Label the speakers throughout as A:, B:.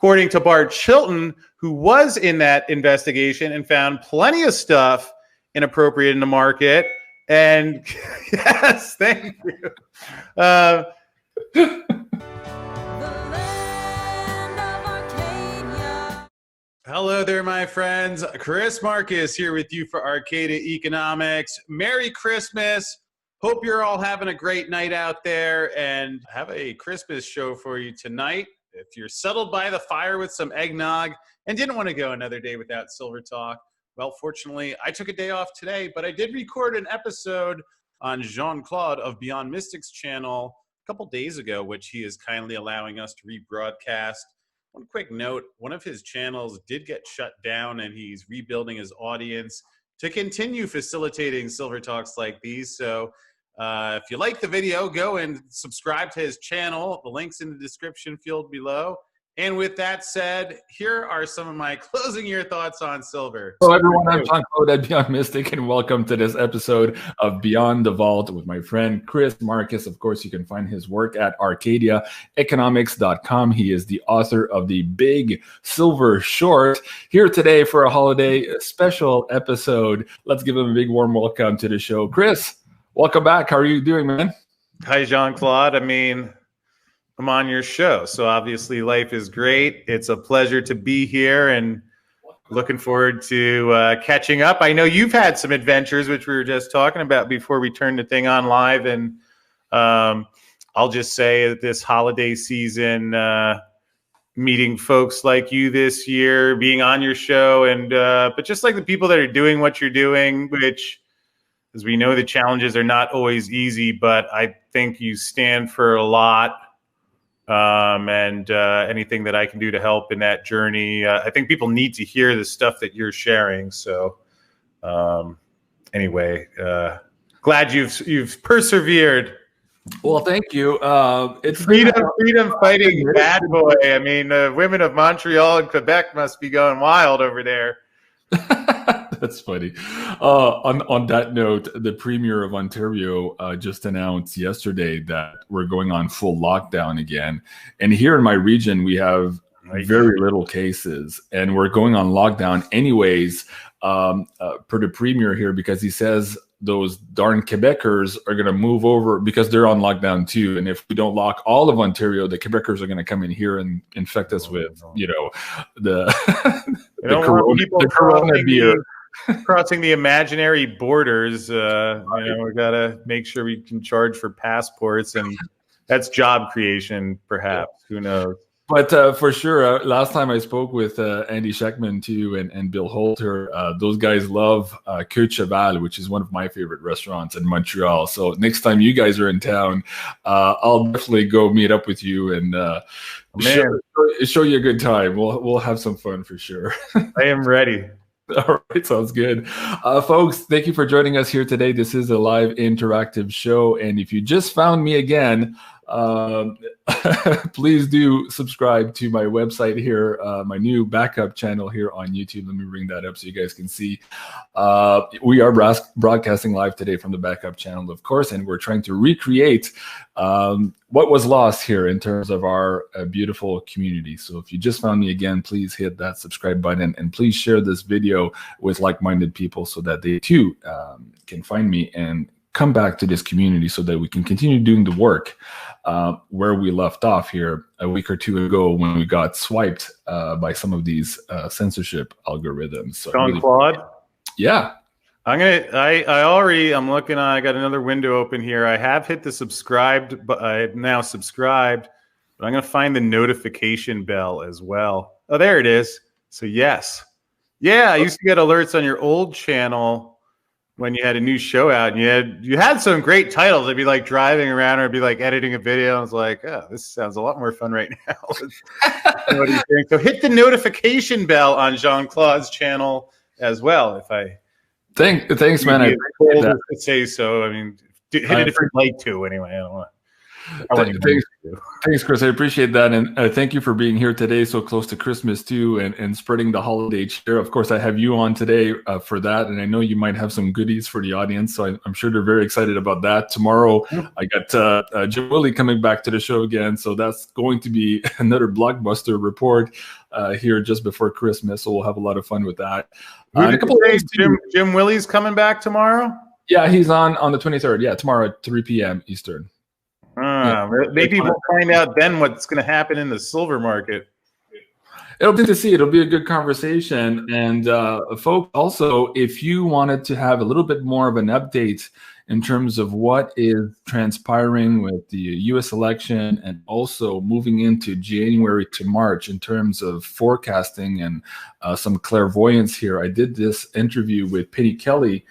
A: according to Bart Chilton, who was in that investigation and found plenty of stuff inappropriate in the market. And yes, thank you. Hello there, my friends. Chris Marcus here with you for Arcadia Economics. Merry Christmas. Hope you're all having a great night out there, and have a Christmas show for you tonight. If you're settled by the fire with some eggnog and didn't want to go another day without Silver Talk, well, fortunately, I took a day off today, but I did record an episode on Jean-Claude of Beyond Mystics channel a couple days ago, which he is kindly allowing us to rebroadcast. One quick note, one of his channels did get shut down, and he's rebuilding his audience to continue facilitating Silver Talks like these. So if you like the video, go and subscribe to his channel. The link's in the description field below. And with that said, here are some of my closing year thoughts on silver.
B: Hello, everyone. I'm Jean-Claude at Beyond Mystic, and welcome to this episode of Beyond the Vault with my friend Chris Marcus. Of course, you can find his work at ArcadiaEconomics.com. He is the author of the Big Silver Short. Here today for a holiday special episode. Let's give him a big warm welcome to the show. Chris, welcome back. How are you doing, man?
A: Hi, Jean-Claude. I'm on your show, so obviously life is great. It's a pleasure to be here and looking forward to catching up. I know you've had some adventures, which we were just talking about before we turned the thing on live. And I'll just say that this holiday season, meeting folks like you this year, being on your show, and but just like the people that are doing what you're doing, which, as we know, the challenges are not always easy, but I think you stand for a lot. And anything that I can do to help in that journey. I think people need to hear the stuff that you're sharing. So anyway, glad you've persevered.
B: Well, thank you.
A: It's freedom fighting bad boy. Women of Montreal and Quebec must be going wild over there.
B: That's funny. On that note, the Premier of Ontario just announced yesterday that we're going on full lockdown again. And here in my region, we have very little cases, and we're going on lockdown anyways, per the Premier here, because he says those darn Quebecers are going to move over because they're on lockdown too. And if we don't lock all of Ontario, the Quebecers are going to come in here and infect us with, the corona beer.
A: Crossing the imaginary borders, we got to make sure we can charge for passports, and that's job creation, perhaps. Who knows?
B: But for sure, last time I spoke with Andy Scheckman too and Bill Holter, those guys love Queue de Cheval, which is one of my favorite restaurants in Montreal. So next time you guys are in town, I'll definitely go meet up with you and show you a good time. We'll have some fun for sure.
A: I am ready.
B: All right, sounds good. Folks, thank you for joining us here today. This is a live interactive show. And if you just found me again, please do subscribe to my website here, my new backup channel here on YouTube. Let me bring that up so you guys can see. We are broadcasting live today from the backup channel, of course, and we're trying to recreate what was lost here in terms of our beautiful community. So if you just found me again, please hit that subscribe button, and please share this video with like-minded people so that they too can find me and come back to this community so that we can continue doing the work where we left off here a week or two ago when we got swiped by some of these censorship algorithms. So
A: Jean-Claude?
B: Yeah.
A: I'm looking, I got another window open here. I have hit the subscribed, but I've now subscribed, but I'm going to find the notification bell as well. Oh, there it is. So yes. Yeah, I used to get alerts on your old channel when you had a new show out, and you had some great titles. I'd be like driving around, or I'd be like editing a video. I was like, oh, this sounds a lot more fun right now. What do you think? So hit the notification bell on Jean-Claude's channel as well. If I
B: thanks, man. I
A: say so. Hit a different light too. Anyway, I don't want. I wouldn't even
B: Thanks, thanks, Chris. I appreciate that, and thank you for being here today, so close to Christmas too, and spreading the holiday cheer. Of course, I have you on today for that, and I know you might have some goodies for the audience, so I'm sure they're very excited about that. Tomorrow, I got Jim Willie coming back to the show again, so that's going to be another blockbuster report here just before Christmas. So we'll have a lot of fun with that.
A: Who did you say Jim Willie's coming back tomorrow?
B: Yeah, he's on the 23rd. Yeah, tomorrow at 3 p.m. Eastern.
A: Maybe we'll find out then what's going to happen in the silver market.
B: It'll be to see. It'll be a good conversation. And folks, also, if you wanted to have a little bit more of an update in terms of what is transpiring with the U.S. election and also moving into January to March in terms of forecasting and some clairvoyance here, I did this interview with Penny Kelly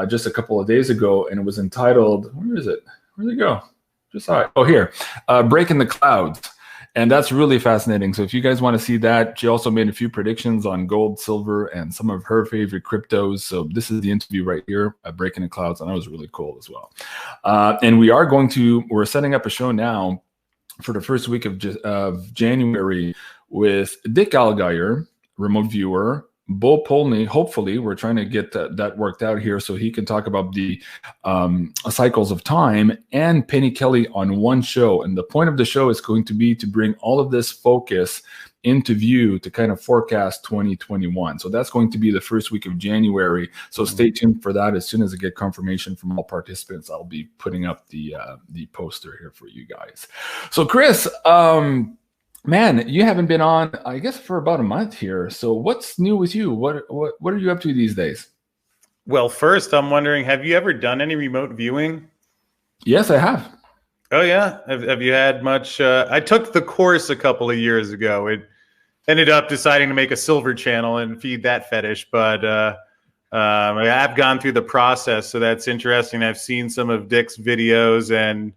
B: just a couple of days ago, and it was entitled, where is it? Where'd it go? Just saw it. Oh, here, Breaking the Clouds. And that's really fascinating. So if you guys want to see that, she also made a few predictions on gold, silver, and some of her favorite cryptos. So this is the interview right here, Breaking the Clouds, and that was really cool as well. And we're setting up a show now for the first week of January with Dick Allgaier, remote viewer, Bo Polney. Hopefully, we're trying to get that worked out here so he can talk about the cycles of time, and Penny Kelly on one show. And the point of the show is going to be to bring all of this focus into view to kind of forecast 2021. So that's going to be the first week of January. So stay tuned for that. As soon as I get confirmation from all participants, I'll be putting up the poster here for you guys. So Chris, man, you haven't been on, I guess, for about a month here. So what's new with you? What are you up to these days?
A: Well, first, I'm wondering, have you ever done any remote viewing?
B: Yes, I have.
A: Oh, yeah? Have you had much? I took the course a couple of years ago. It ended up deciding to make a silver channel and feed that fetish. But I have gone through the process, so that's interesting. I've seen some of Dick's videos, and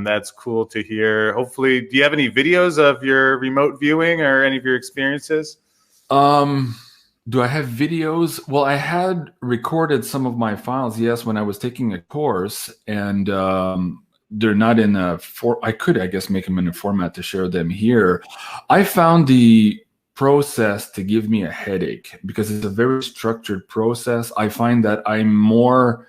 A: that's cool to hear. Hopefully, do you have any videos of your remote viewing or any of your experiences?
B: Do I have videos? Well, I had recorded some of my files, yes, when I was taking a course, and they're not in I could, I guess, make them in a format to share them here. I found the process to give me a headache because it's a very structured process. I find that I'm more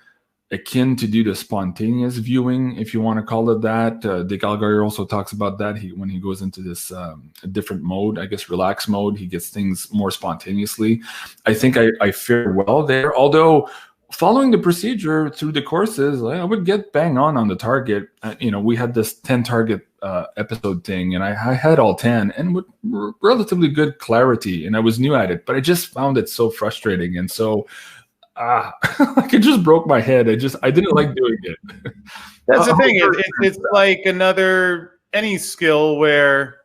B: akin to do the spontaneous viewing, if you want to call it that. Dick Allgaier also talks about that. When he goes into this different mode, I guess relaxed mode, he gets things more spontaneously. I think I fare well there. Although following the procedure through the courses, I would get bang on the target. We had this 10 target episode thing, and I had all 10 and with relatively good clarity, and I was new at it, but I just found it so frustrating. And so like it just broke my head. I didn't like doing it.
A: That's the thing. It's like any skill where,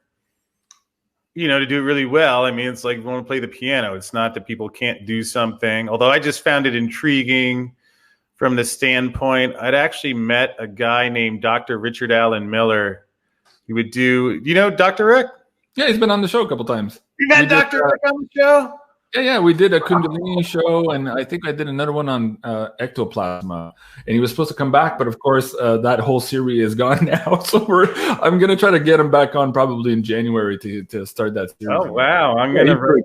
A: to do it really well. I mean, it's like you want to play the piano. It's not that people can't do something. Although I just found it intriguing from the standpoint. I'd actually met a guy named Dr. Richard Allen Miller. He would do, Dr. Rick?
B: Yeah, he's been on the show a couple times.
A: You met Dr. Rick on the show?
B: Yeah, we did a Kundalini show, and I think I did another one on ectoplasma. And he was supposed to come back, but of course, that whole series is gone now. So I'm going to try to get him back on probably in January to start that series.
A: Oh wow! I'm going to write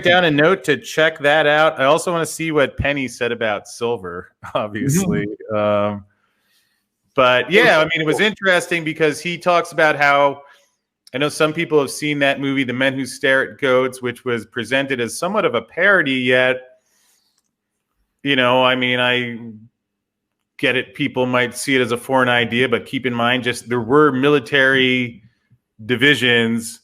A: down a note to check that out. I also want to see what Penny said about silver, obviously. But yeah, I mean, it was interesting because he talks about how. I know some people have seen that movie, The Men Who Stare at Goats, which was presented as somewhat of a parody, yet, I get it. People might see it as a foreign idea, but keep in mind, there were military divisions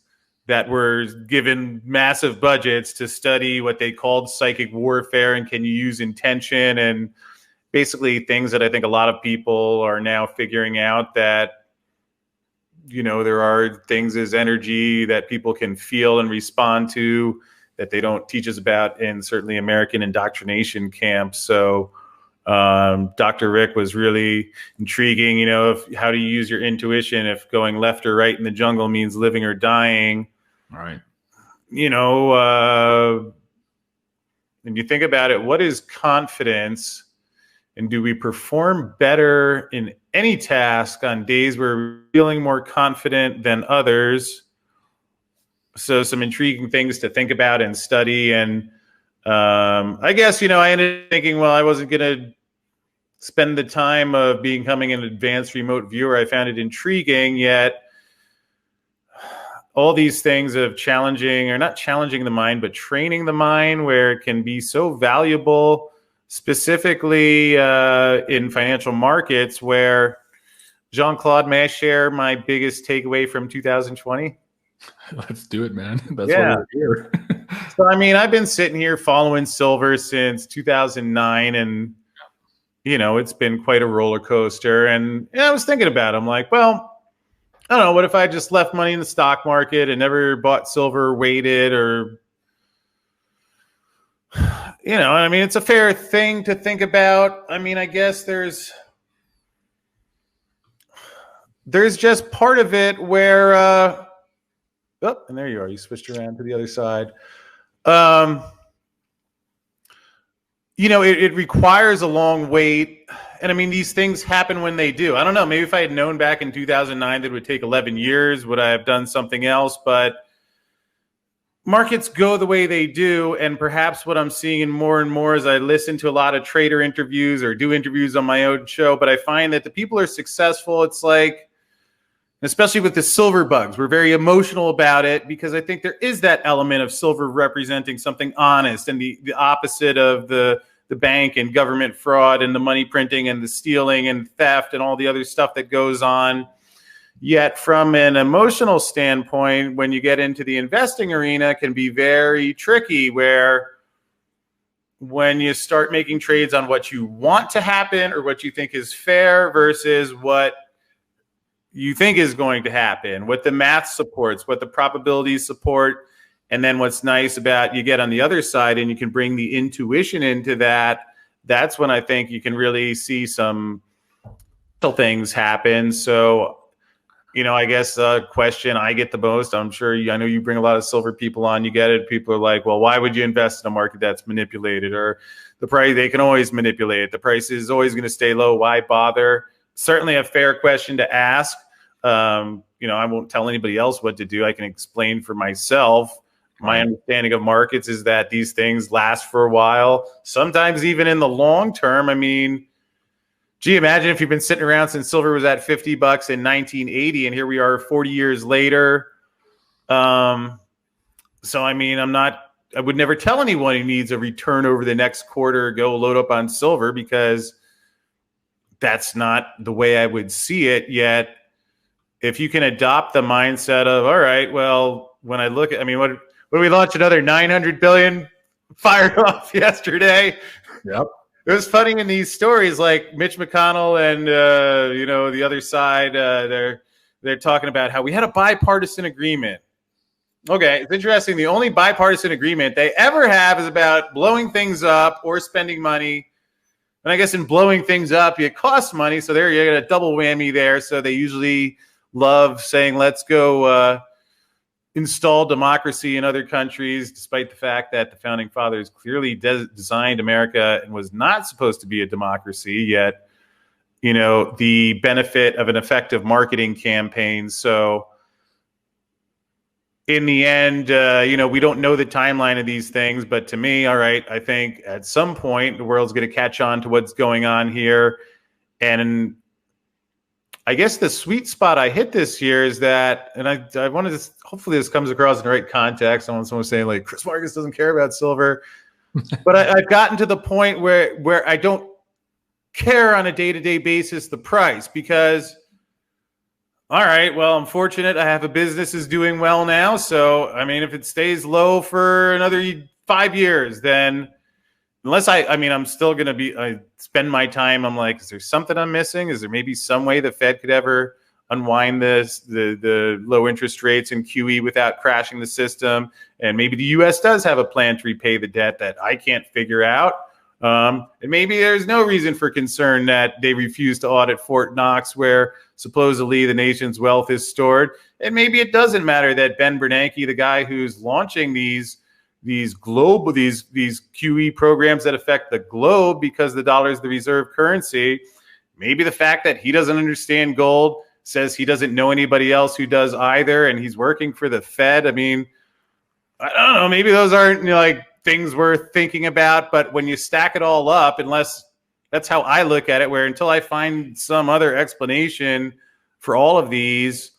A: that were given massive budgets to study what they called psychic warfare and can you use intention and basically things that I think a lot of people are now figuring out that there are things as energy that people can feel and respond to that they don't teach us about in certainly American indoctrination camps. So Dr. Rick was really intriguing, how do you use your intuition if going left or right in the jungle means living or dying?
B: All right.
A: When you think about it, what is confidence And do we perform better in any task on days where we're feeling more confident than others? So some intriguing things to think about and study. And I guess, I ended up thinking, well, I wasn't going to spend the time of becoming an advanced remote viewer. I found it intriguing, yet all these things of challenging, or not challenging the mind, but training the mind, where it can be so valuable, specifically in financial markets, where Jean-Claude, may I share my biggest takeaway from 2020?
B: Let's do it, man. That's
A: Yeah.
B: why we're here.
A: So, I've been sitting here following silver since 2009, and, it's been quite a roller coaster. And I was thinking about it. I'm like, well, I don't know, what if I just left money in the stock market and never bought silver weighted, or, it's a fair thing to think about. I guess there's just part of it where, and there you are. You switched around to the other side. It requires a long wait. And these things happen when they do. I don't know. Maybe if I had known back in 2009 that it would take 11 years, would I have done something else? But markets go the way they do. And perhaps what I'm seeing more and more as I listen to a lot of trader interviews or do interviews on my own show, but I find that the people are successful. It's like, especially with the silver bugs, we're very emotional about it, because I think there is that element of silver representing something honest, and the opposite of the bank and government fraud and the money printing and the stealing and theft and all the other stuff that goes on. Yet from an emotional standpoint, when you get into the investing arena, it can be very tricky, where when you start making trades on what you want to happen or what you think is fair versus what you think is going to happen, what the math supports, what the probabilities support. And then what's nice about you get on the other side and you can bring the intuition into that, that's when I think you can really see some things happen. So, I guess the question I get the most, I know you bring a lot of silver people on, you get it. People are like, well, why would you invest in a market that's manipulated? Or the price, they can always manipulate it. The price is always going to stay low. Why bother? Certainly a fair question to ask. I won't tell anybody else what to do. I can explain for myself. My understanding of markets is that these things last for a while, sometimes even in the long term. Imagine if you've been sitting around since silver was at $50 in 1980, and here we are 40 years later. I would never tell anyone who needs a return over the next quarter, go load up on silver, because that's not the way I would see it. Yet, if you can adopt the mindset of, all right, well, when I look at, when we launched another 900 billion, fired off yesterday.
B: Yep.
A: It was funny in these stories, like Mitch McConnell and the other side, they're talking about how we had a bipartisan agreement. Okay, it's interesting. The only bipartisan agreement they ever have is about blowing things up or spending money. And I guess in blowing things up, it costs money. So there you get a double whammy there. So they usually love saying, let's go install democracy in other countries, despite the fact that the founding fathers clearly designed America and was not supposed to be a democracy. Yet, the benefit of an effective marketing campaign. So in the end, we don't know the timeline of these things, but to me, all right, I think at some point the world's going to catch on to what's going on here. And I guess the sweet spot I hit this year is that, and I wanted to, hopefully this comes across in the right context. I want someone saying like, Chris Marcus doesn't care about silver, but I've gotten to the point where I don't care on a day-to-day basis the price, because, all right, well, I'm fortunate I have a business is doing well now. So, if it stays low for another 5 years, then unless I'm still going to I spend my time. I'm like, is there something I'm missing? Is there maybe some way the Fed could ever unwind the low interest rates and QE without crashing the system? And maybe the U.S. does have a plan to repay the debt that I can't figure out. And maybe there's no reason for concern that they refuse to audit Fort Knox, where supposedly the nation's wealth is stored. And maybe it doesn't matter that Ben Bernanke, the guy who's launching these these QE programs that affect the globe because the dollar is the reserve currency. Maybe the fact that he doesn't understand gold says he doesn't know anybody else who does either, and he's working for the Fed. I mean, I don't know. Maybe those aren't like things worth thinking about, but when you stack it all up, unless that's how I look at it, where until I find some other explanation for all of these,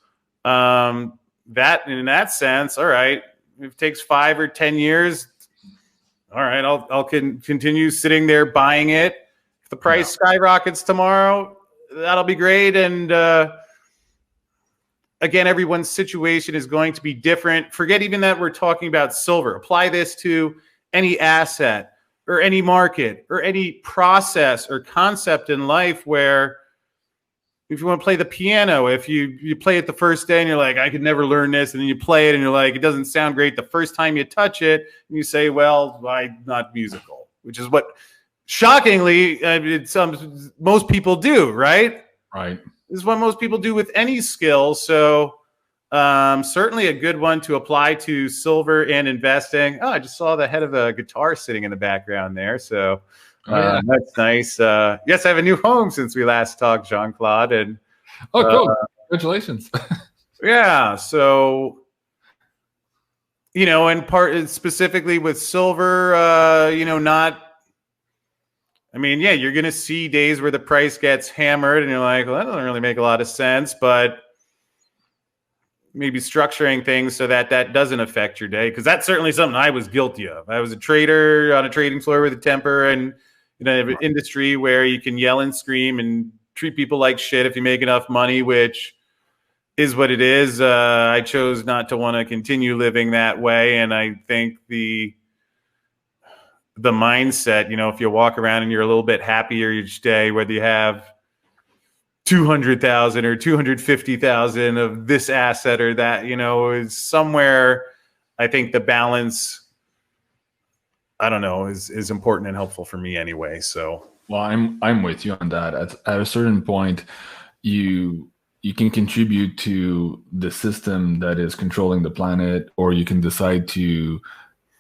A: that in that sense, all right, if it takes 5 or 10 years, all right, I'll continue sitting there buying it. If the price skyrockets tomorrow, that'll be great. And again, everyone's situation is going to be different. Forget even that we're talking about silver. Apply this to any asset or any market or any process or concept in life where if you want to play the piano, if you play it the first day and you're like, I could never learn this, and then you play it and you're like, it doesn't sound great the first time you touch it, and you say, well, I'm not musical, which is what shockingly most people do, right?
B: Right.
A: This is what most people do with any skill. So certainly a good one to apply to silver and investing. Oh, I just saw the head of a guitar sitting in the background there. So that's nice. Yes, I have a new home since we last talked, Jean-Claude. And
B: cool. Congratulations.
A: Yeah. So, and part specifically with silver, you're going to see days where the price gets hammered and you're like, well, that doesn't really make a lot of sense, but maybe structuring things so that doesn't affect your day. Because that's certainly something I was guilty of. I was a trader on a trading floor with a temper and an industry where you can yell and scream and treat people like shit if you make enough money, which is what it is. I chose not to want to continue living that way. And I think the mindset, if you walk around and you're a little bit happier each day, whether you have 200,000 or 250,000 of this asset or that, is somewhere. I think the balance, I don't know, is important and helpful for me anyway. So,
B: well, I'm with you on that. At a certain point, you can contribute to the system that is controlling the planet, or you can decide to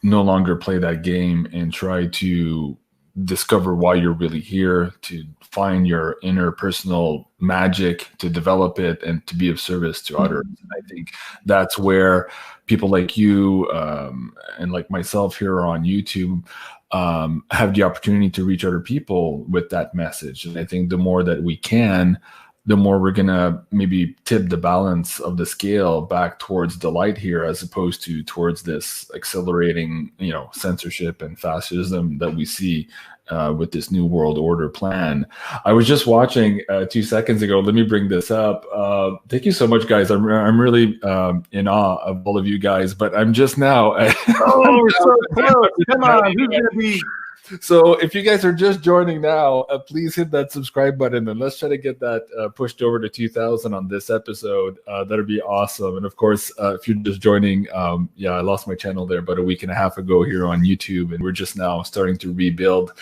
B: no longer play that game and try to discover why you're really here, to find your inner personal magic, to develop it, and to be of service to others. And I think that's where people like you and like myself here on YouTube have the opportunity to reach other people with that message. And I think the more that we can, the more we're going to maybe tip the balance of the scale back towards the light here, as opposed to towards this accelerating, censorship and fascism that we see with this new world order plan. I was just watching 2 seconds ago. Let me bring this up. Thank you so much, guys. I'm really in awe of all of you guys, but I'm just now.
A: Oh, we're so close. Come on. Who's going to be?
B: So if you guys are just joining now, please hit that subscribe button and let's try to get that pushed over to 2,000 on this episode. That'd be awesome. And of course, if you're just joining, I lost my channel there about a week and a half ago here on YouTube, and we're just now starting to rebuild.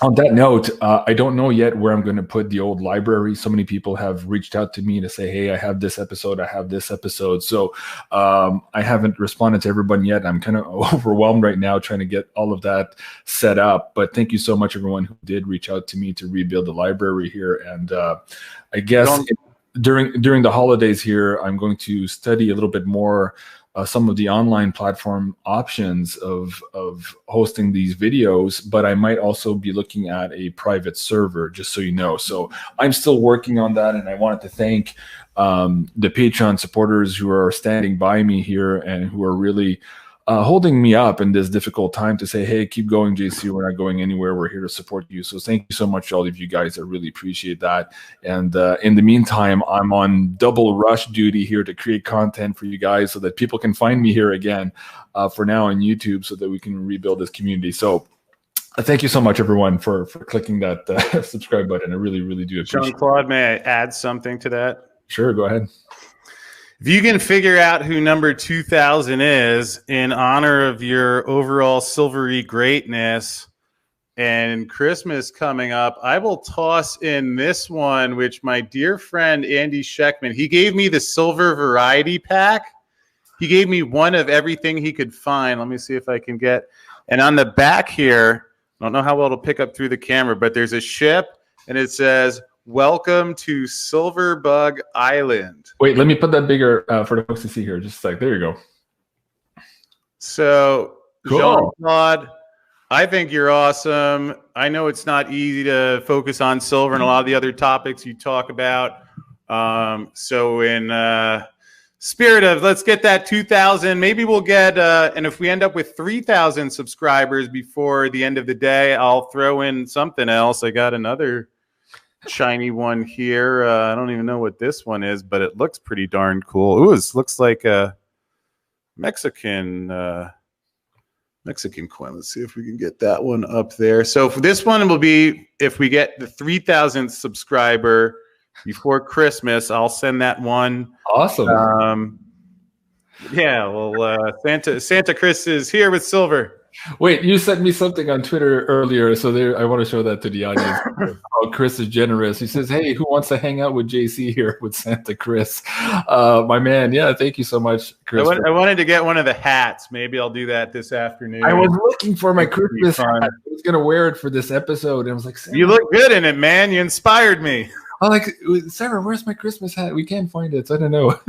B: On that note, I don't know yet where I'm going to put the old library. So many people have reached out to me to say, hey, I have this episode. I have this episode. So I haven't responded to everyone yet. I'm kind of overwhelmed right now trying to get all of that set up. But thank you so much, everyone who did reach out to me to rebuild the library here. And I guess during the holidays here, I'm going to study a little bit more some of the online platform options of hosting these videos, but I might also be looking at a private server, just so you know. So I'm still working on that, and I wanted to thank the Patreon supporters who are standing by me here and who are really holding me up in this difficult time to say, hey, keep going, JC. We're not going anywhere. We're here to support you. So thank you so much to all of you guys. I really appreciate that. And in the meantime, I'm on double rush duty here to create content for you guys so that people can find me here again for now on YouTube so that we can rebuild this community. So thank you so much, everyone, for clicking that subscribe button. I really, really do appreciate it.
A: Jean-Claude, may I add something to that?
B: Sure, go ahead.
A: If you can figure out who number 2000 is in honor of your overall silvery greatness and Christmas coming up, I will toss in this one, which my dear friend Andy Scheckman, he gave me the silver variety pack. he gave me one of everything he could find. Let me see if I can get. And on the back here, I don't know how well it'll pick up through the camera, but there's a ship, and it says, "Welcome to Silverbug Island."
B: Wait, let me put that bigger for the folks to see here. Just like, there you go.
A: So,
B: Cool.
A: Jean-Claude, I think you're awesome. I know it's not easy to focus on silver and a lot of the other topics you talk about. So in spirit of let's get that 2,000, maybe we'll get, and if we end up with 3,000 subscribers before the end of the day, I'll throw in something else. I got another shiny one here. I don't even know what this one is, but it looks pretty darn cool. Ooh, it looks like a Mexican coin. Let's see if we can get that one up there. So for this one, it will be if we get the 3,000th subscriber before Christmas, I'll send that one.
B: Awesome.
A: Yeah, well, Santa Chris is here with silver.
B: Wait, you sent me something on Twitter earlier, so there I want to show that to the audience. Oh, Chris is generous. He says, "Hey, who wants to hang out with JC here with Santa Chris?" My man, yeah, thank you so much, Chris.
A: I wanted to get one of the hats. Maybe I'll do that this afternoon.
B: I was looking for my Christmas hat. I was gonna wear it for this episode, and I was like,
A: "You look good in it, man. You inspired me."
B: I'm like, "Sarah, where's my Christmas hat? We can't find it. So I don't know."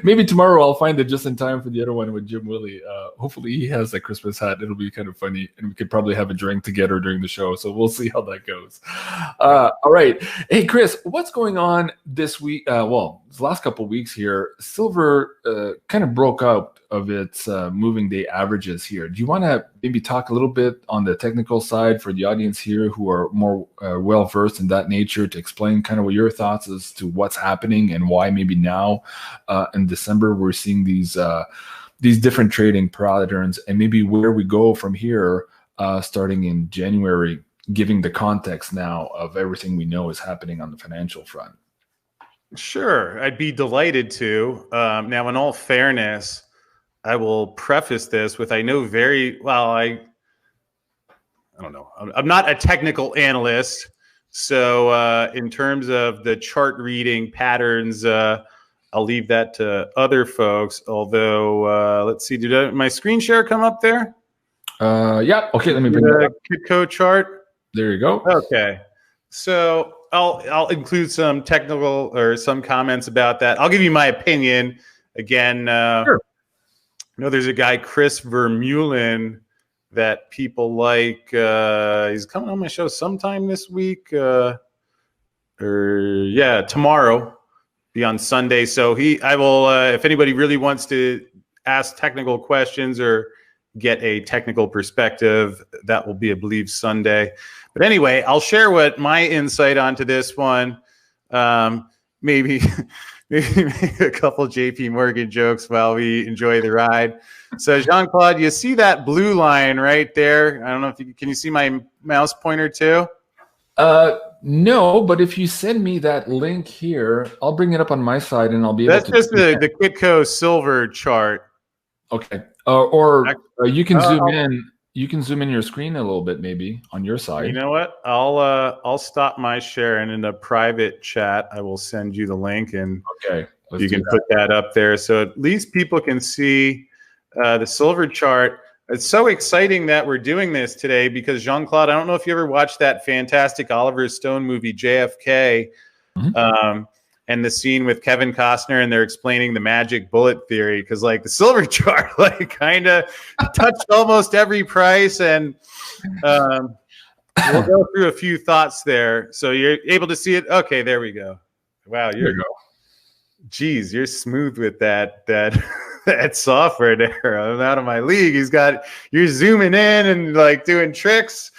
B: Maybe tomorrow I'll find it just in time for the other one with Jim Willie. Hopefully he has a Christmas hat. It'll be kind of funny, and we could probably have a drink together during the show. So we'll see how that goes. All right. Hey, Chris, what's going on this week? Well, the last couple of weeks here, silver kind of broke out of its moving day averages here. Do you want to maybe talk a little bit on the technical side for the audience here who are more well-versed in that nature to explain kind of what your thoughts as to what's happening and why maybe now in December we're seeing these different trading patterns and maybe where we go from here starting in January, giving the context now of everything we know is happening on the financial front?
A: Sure, I'd be delighted to. Now, in all fairness, I will preface this with I know very well. I don't know. I'm not a technical analyst, so in terms of the chart reading patterns, I'll leave that to other folks. Although, let's see, did my screen share come up there?
B: Yeah. Okay. Let me bring
A: the Kitco chart.
B: There you go.
A: Okay. So I'll include some technical or some comments about that. I'll give you my opinion again. Sure. I know there's a guy, Chris Vermeulen, that people like. He's coming on my show sometime this week, or tomorrow, be on Sunday. So I will. If anybody really wants to ask technical questions or get a technical perspective, that will be, I believe, Sunday. But anyway, I'll share what my insight onto this one. Maybe a couple JP Morgan jokes while we enjoy the ride. So Jean-Claude, you see that blue line right there? I don't know if can you see my mouse pointer too?
B: No, but if you send me that link here, I'll bring it up on my side and I'll be able to.
A: That's just the Kitco silver chart.
B: Okay. Or you can zoom in. You can zoom in your screen a little bit, maybe on your side.
A: You know what? I'll stop my share, and in a private chat, I will send you the link, and you can put that up there, so at least people can see the silver chart. It's so exciting that we're doing this today because Jean-Claude, I don't know if you ever watched that fantastic Oliver Stone movie JFK. Mm-hmm. And the scene with Kevin Costner and they're explaining the magic bullet theory because like the silver chart like kind of touched almost every price and we'll go through a few thoughts there. So you're able to see it. Okay, there we go. Wow, you're you're smooth with that software there. I'm out of my league. You're zooming in and like doing tricks.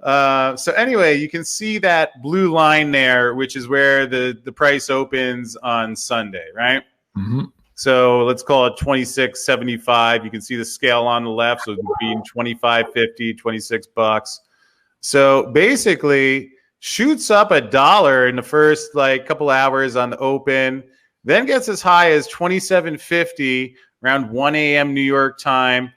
A: So anyway, you can see that blue line there, which is where the price opens on Sunday, right? Mm-hmm. So let's call it 26.75. You can see the scale on the left, so between 25.50, $26. So basically, shoots up $1 in the first like couple hours on the open, then gets as high as 27.50 around 1 a.m. New York time,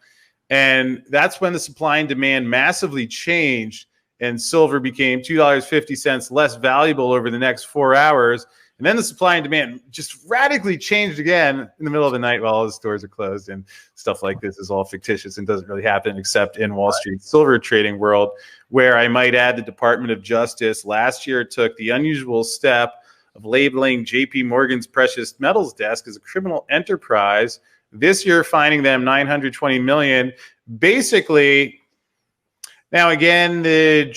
A: and that's when the supply and demand massively changed. And silver became $2.50 less valuable over the next 4 hours. And then the supply and demand just radically changed again in the middle of the night while all the stores are closed, and stuff like this is all fictitious and doesn't really happen except in Wall Street silver trading world, where I might add the Department of Justice last year took the unusual step of labeling JP Morgan's precious metals desk as a criminal enterprise. This year, finding them $920 million. Basically, now again, the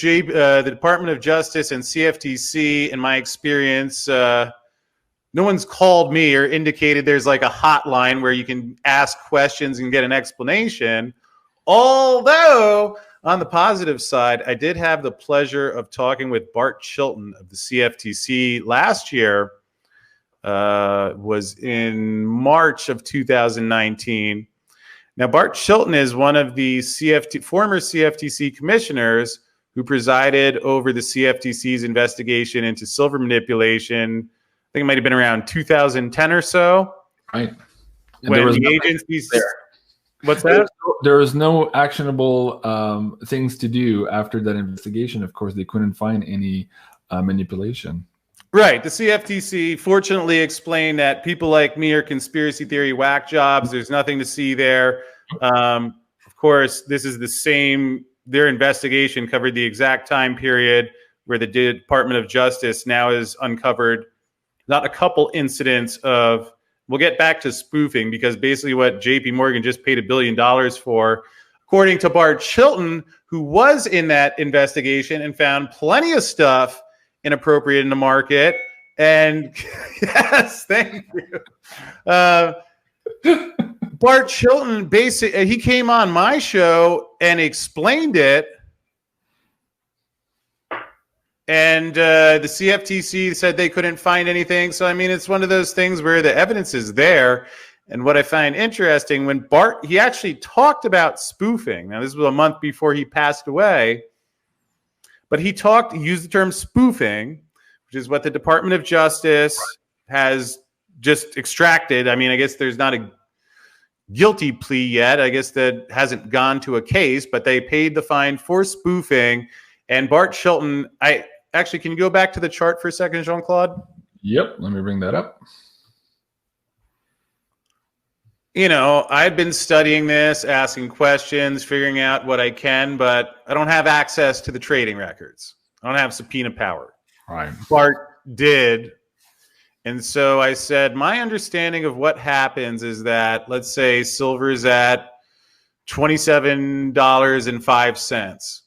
A: Department of Justice and CFTC, in my experience, no one's called me or indicated there's like a hotline where you can ask questions and get an explanation. Although, on the positive side, I did have the pleasure of talking with Bart Chilton of the CFTC last year. Was in March of 2019. Now, Bart Chilton is one of the former CFTC commissioners who presided over the CFTC's investigation into silver manipulation. I think it might have been around 2010 or so.
B: Right. And
A: when the agencies there. What's that?
B: There was no actionable things to do after that investigation. Of course, they couldn't find any manipulation. Right.
A: The CFTC fortunately explained that people like me are conspiracy theory whack jobs. There's nothing to see there. Of course, this is the same. Their investigation covered the exact time period where the Department of Justice now has uncovered not a couple incidents of, we'll get back to spoofing, because basically what JP Morgan just paid $1 billion for, according to Bart Chilton, who was in that investigation and found plenty of stuff inappropriate in the market. And yes, thank you. Bart Chilton, basically, he came on my show and explained it. And the CFTC said they couldn't find anything. So, I mean, it's one of those things where the evidence is there. And what I find interesting, when Bart, he actually talked about spoofing. Now, this was a month before he passed away. But he used the term spoofing, which is what the Department of Justice has just extracted. I mean, I guess there's not a guilty plea yet. I guess that hasn't gone to a case, but they paid the fine for spoofing. And Bart Chilton, can you go back to the chart for a second, Jean-Claude?
B: Yep, let me bring that up.
A: You know, I've been studying this, asking questions, figuring out what I can, but I don't have access to the trading records. I don't have subpoena power.
B: Right.
A: Bart did. And so I said, my understanding of what happens is that, let's say silver's at $27.05.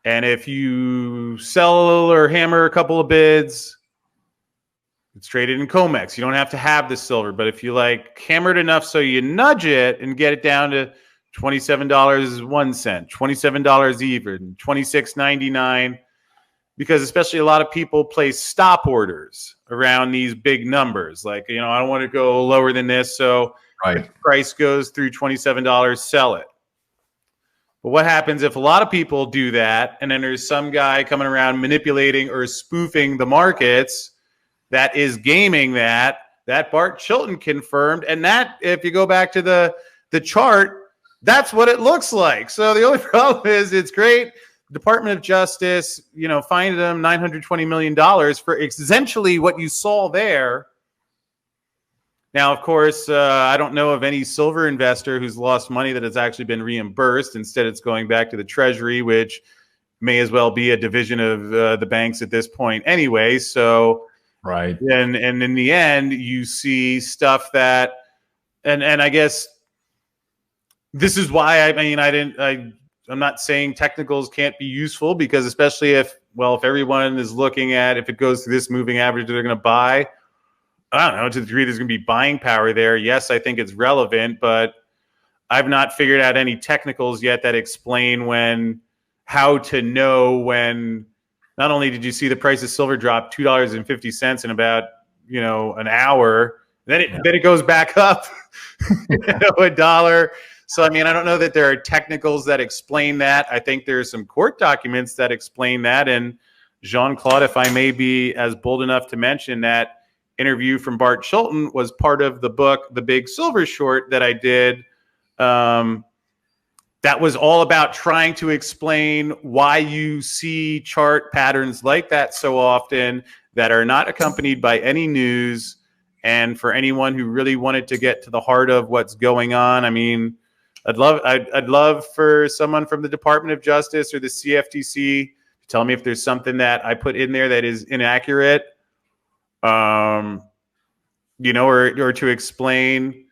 A: And if you sell or hammer a couple of bids, it's traded in COMEX. You don't have to have the silver, but if you like hammer it enough so you nudge it and get it down to $27.01, $27 even, $26.99, because especially a lot of people place stop orders around these big numbers. Like, you know, I don't want to go lower than this, so if the price goes through $27, sell it. But what happens if a lot of people do that, and then there's some guy coming around manipulating or spoofing the markets that is gaming that Bart Chilton confirmed. And that, if you go back to the chart, that's what it looks like. So the only problem is, it's great. Department of Justice, you know, fined them $920 million for essentially what you saw there. Now, of course, I don't know of any silver investor who's lost money that has actually been reimbursed. Instead, it's going back to the Treasury, which may as well be a division of the banks at this point anyway. So,
B: right.
A: And in the end, you see stuff that, and I guess this is why I'm not saying technicals can't be useful, because especially if everyone is looking at, if it goes through this moving average that they're going to buy, I don't know, to the degree there's going to be buying power there. Yes, I think it's relevant, but I've not figured out any technicals yet that explain how to know when. Not only did you see the price of silver drop $2.50 in about, you know, an hour, then it goes back up $1. So, I mean, I don't know that there are technicals that explain that. I think there's some court documents that explain that. And Jean-Claude, if I may be as bold enough to mention, that interview from Bart Chilton was part of the book, The Big Silver Short, that I did. That was all about trying to explain why you see chart patterns like that so often, that are not accompanied by any news. And for anyone who really wanted to get to the heart of what's going on, I mean, I'd love for someone from the Department of Justice or the CFTC to tell me if there's something that I put in there that is inaccurate, or to explain.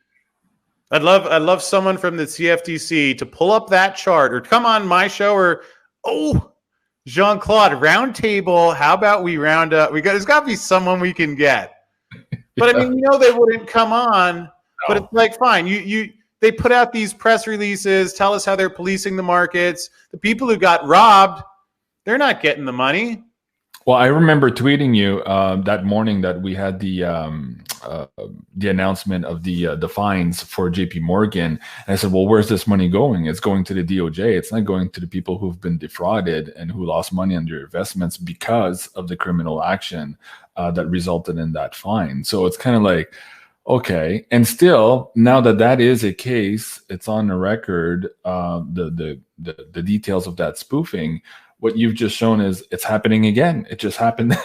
A: I'd love someone from the CFTC to pull up that chart or come on my show or, Jean-Claude, roundtable. How about we round up? There's got to be someone we can get. But I mean, they wouldn't come on. But it's like, fine, they put out these press releases, tell us how they're policing the markets. The people who got robbed, they're not getting the money.
B: Well, I remember tweeting you that morning that we had the announcement of the fines for JP Morgan. And I said, well, where's this money going? It's going to the DOJ. It's not going to the people who've been defrauded and who lost money on their investments because of the criminal action that resulted in that fine. So it's kind of like, okay. And still, now that is a case, it's on the record, the details of that spoofing. What you've just shown is it's happening again. It just happened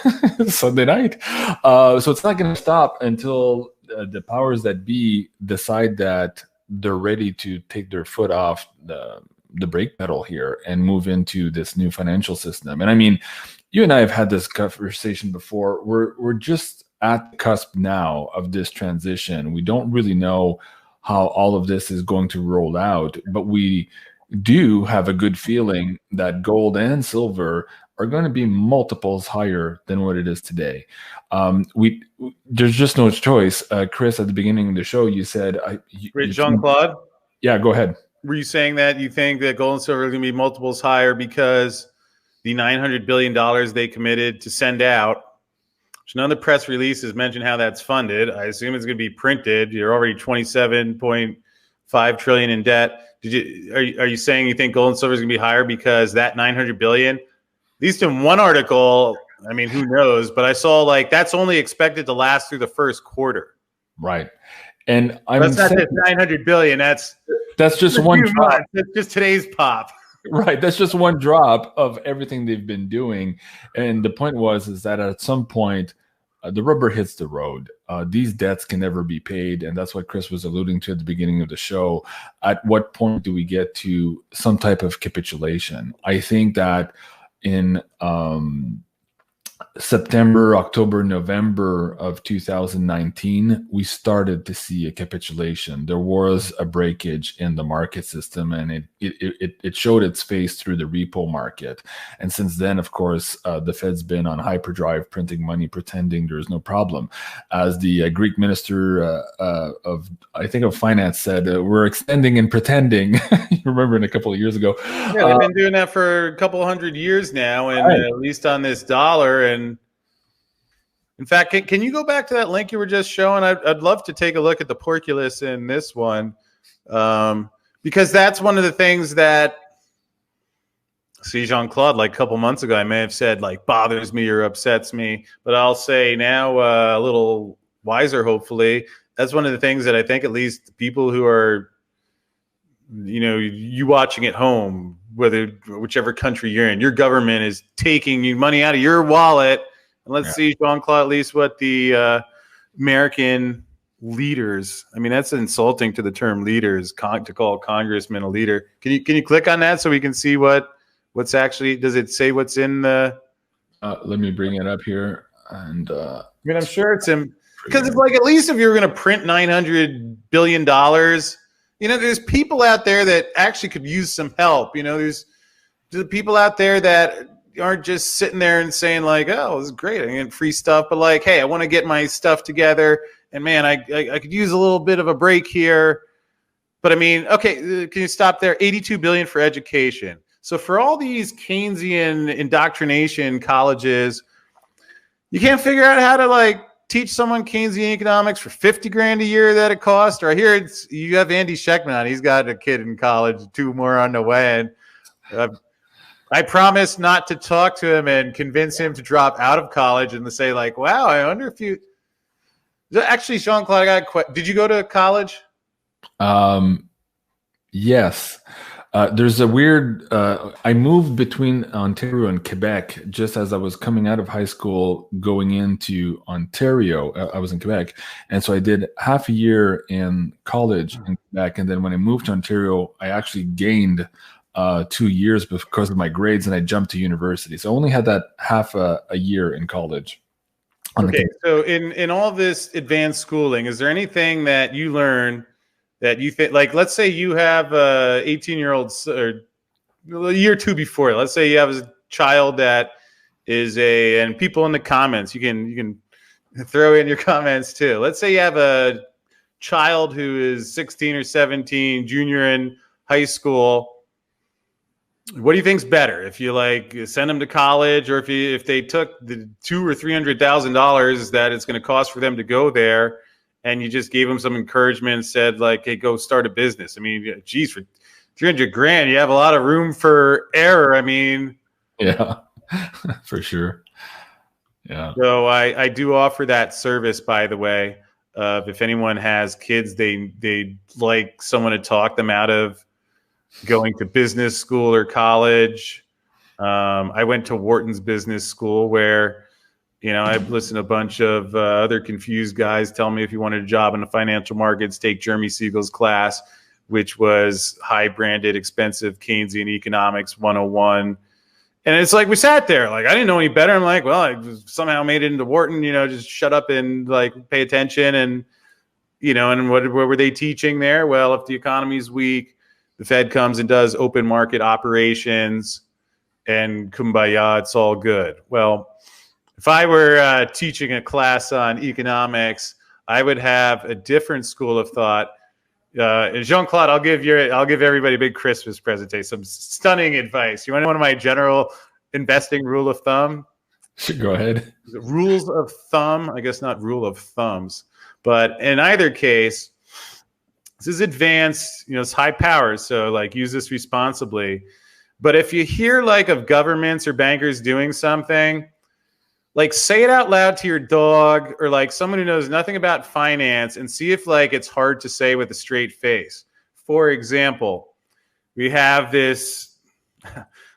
B: Sunday night. So it's not going to stop until the powers that be decide that they're ready to take their foot off the brake pedal here and move into this new financial system. And I mean, you and I have had this conversation before. We're just at the cusp now of this transition. We don't really know how all of this is going to roll out, but we do have a good feeling that gold and silver are going to be multiples higher than what it is today. There's just no choice. Chris, at the beginning of the show, you said,
A: Jean-Claude?
B: Yeah, go ahead.
A: Were you saying that you think that gold and silver are going to be multiples higher because the $900 billion they committed to send out, which none of the press releases mention how that's funded. I assume it's going to be printed. You're already $27.5 trillion in debt. Are you saying you think gold and silver is going to be higher because that $900 billion, at least in one article, I mean, who knows? But I saw that's only expected to last through the first quarter.
B: Right. And
A: that's not just $900 billion. That's
B: just one drop.
A: That's just today's pop.
B: Right. That's just one drop of everything they've been doing. And the point is that at some point, the rubber hits the road. These debts can never be paid. And that's what Chris was alluding to at the beginning of the show. At what point do we get to some type of capitulation? I think that in September, October, November of 2019, we started to see a capitulation. There was a breakage in the market system, and it showed its face through the repo market. And since then, of course, the Fed's been on hyperdrive, printing money, pretending there's no problem. As the Greek minister of finance said, we're extending and pretending. You remember a couple of years ago.
A: Yeah, they've been doing that for a couple hundred years now, and
B: right.
A: At least on this dollar. And in fact, can you go back to that link you were just showing? I'd love to take a look at the porculus in this one, because that's one of the things that, see, Jean-Claude, a couple months ago, I may have said bothers me or upsets me, but I'll say now a little wiser, hopefully. That's one of the things that I think at least people who are, you watching at home, whichever country you're in, your government is taking you money out of your wallet. And let's see, Jean-Claude, at least what the American leaders, I mean, that's insulting to the term leaders, to call a congressman a leader. Can you click on that so we can see what's actually, does it say what's in the?
B: Let me bring it up here. And
A: I mean, I'm sure it's in, because it's at least if you're going to print $900 billion, there's people out there that actually could use some help. There's people out there that aren't just sitting there and saying oh, this is great, I get free stuff, but hey, I want to get my stuff together, and man, I could use a little bit of a break here. But I mean, okay, can you stop there? $82 billion for education. So for all these Keynesian indoctrination colleges, you can't figure out how to teach someone Keynesian economics for $50,000 a year that it costs. Or I hear you have Andy Schectman on. He's got a kid in college, 2 more on the way, and I promise not to talk to him and convince him to drop out of college and to say wow, I wonder if you actually, Jean-Claude, did you go to college?
B: Yes. There's a weird. I moved between Ontario and Quebec just as I was coming out of high school, going into Ontario. I was in Quebec, and so I did half a year in college in Quebec, and then when I moved to Ontario, I actually gained 2 years because of my grades, and I jumped to university. So I only had that half a year in college.
A: Okay, so in all this advanced schooling, is there anything that you learn that you think, like, let's say you have a 18-year-old or a year or two before, let's say you have a child that is and people in the comments, you can throw in your comments too. Let's say you have a child who is 16 or 17, junior in high school. What do you think's better? If you like send them to college, or if they took the $200,000 or $300,000 that it's going to cost for them to go there, and you just gave them some encouragement and said, like, hey, go start a business. I mean, geez, for $300,000, you have a lot of room for error. I mean,
B: yeah, for sure. Yeah.
A: So I do offer that service, by the way. If anyone has kids, they like someone to talk them out of going to business school or college. I went to Wharton's Business School, where, I've listened to a bunch of other confused guys tell me if you wanted a job in the financial markets, take Jeremy Siegel's class, which was high branded, expensive Keynesian economics 101. And it's like, we sat there, like, I didn't know any better. I'm like, well, I somehow made it into Wharton, just shut up and like pay attention. And, and what were they teaching there? Well, if the economy's weak, the Fed comes and does open market operations, and kumbaya, it's all good. Well, if I were teaching a class on economics, I would have a different school of thought. Jean-Claude, I'll give everybody a big Christmas presentation, some stunning advice. You want one of my general investing rule of thumb?
B: Go ahead.
A: Rules of thumb, I guess not rule of thumbs, but in either case, this is advanced, it's high power, so like use this responsibly. But if you hear like of governments or bankers doing something, like say it out loud to your dog or like someone who knows nothing about finance, and see if like it's hard to say with a straight face. For example, we have this,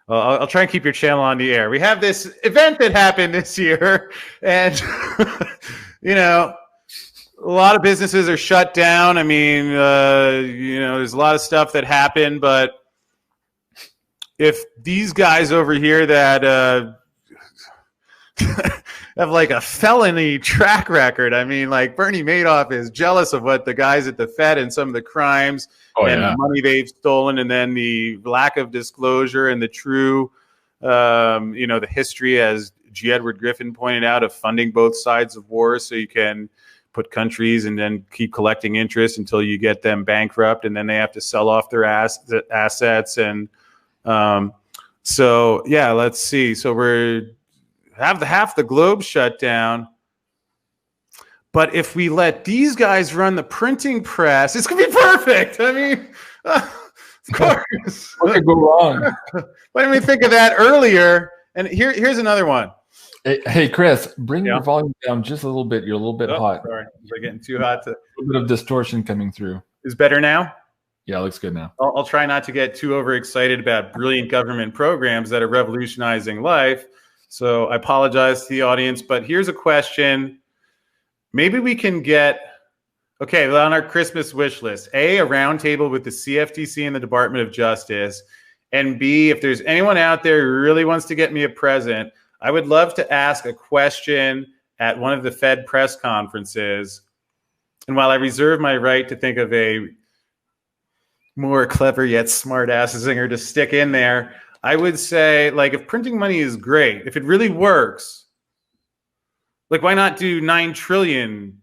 A: I'll try and keep your channel on the air. We have this event that happened this year, and a lot of businesses are shut down. I mean, there's a lot of stuff that happened, but if these guys over here that have like a felony track record, I mean, like Bernie Madoff is jealous of what the guys at the Fed and some of the crimes the money they've stolen, and then the lack of disclosure and the true, the history, as G. Edward Griffin pointed out, of funding both sides of war so you can put countries and then keep collecting interest until you get them bankrupt, and then they have to sell off their assets. And so, yeah, let's see. So we're half the globe shut down. But if we let these guys run the printing press, it's going to be perfect. I mean, of course.
B: What could go wrong?
A: Why didn't we think of that earlier? And here's another one.
B: Hey, Chris, bring your volume down just a little bit. You're a little bit hot.
A: Sorry, we're getting too hot.
B: A little bit of distortion coming through.
A: Is better now?
B: Yeah, looks good now.
A: I'll try not to get too overexcited about brilliant government programs that are revolutionizing life. So I apologize to the audience, but here's a question. Maybe we can get, on our Christmas wish list, A, a roundtable with the CFTC and the Department of Justice, and B, if there's anyone out there who really wants to get me a present, I would love to ask a question at one of the Fed press conferences. And while I reserve my right to think of a more clever yet smart ass zinger to stick in there, I would say, like, if printing money is great, if it really works, like, why not do 9 trillion